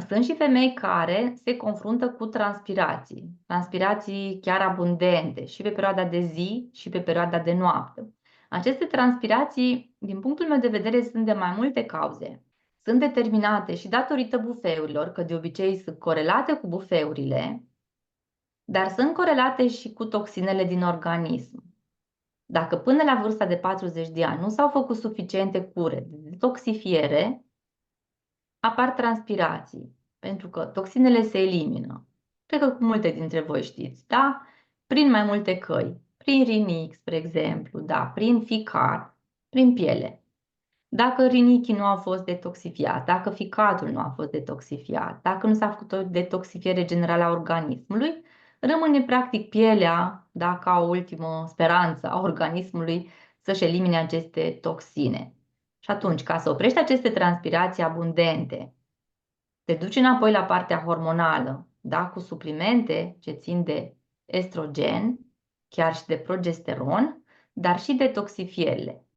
Sunt și femei care se confruntă cu transpirații chiar abundente și pe perioada de zi și pe perioada de noapte. Aceste transpirații, din punctul meu de vedere, sunt de mai multe cauze. Sunt determinate și datorită bufeurilor, că de obicei sunt corelate cu bufeurile, dar sunt corelate și cu toxinele din organism. Dacă până la vârsta de 40 de ani nu s-au făcut suficiente cure de detoxifiere, apar transpirații, pentru că toxinele se elimină. Cred că cu multe dintre voi știți, da? Prin mai multe căi. Prin rinic, spre exemplu, da, prin ficat, prin piele. Dacă rinichii nu au fost detoxifiat, dacă ficatul nu a fost detoxifiat, dacă nu s-a făcut o detoxifiere generală a organismului, rămâne practic pielea, da, ca o ultimă speranță a organismului să-și elimine aceste toxine. Și atunci, ca să oprești aceste transpirații abundente, te duci înapoi la partea hormonală, da, cu suplimente ce țin de estrogen, chiar și de progesteron, dar și detoxifierele.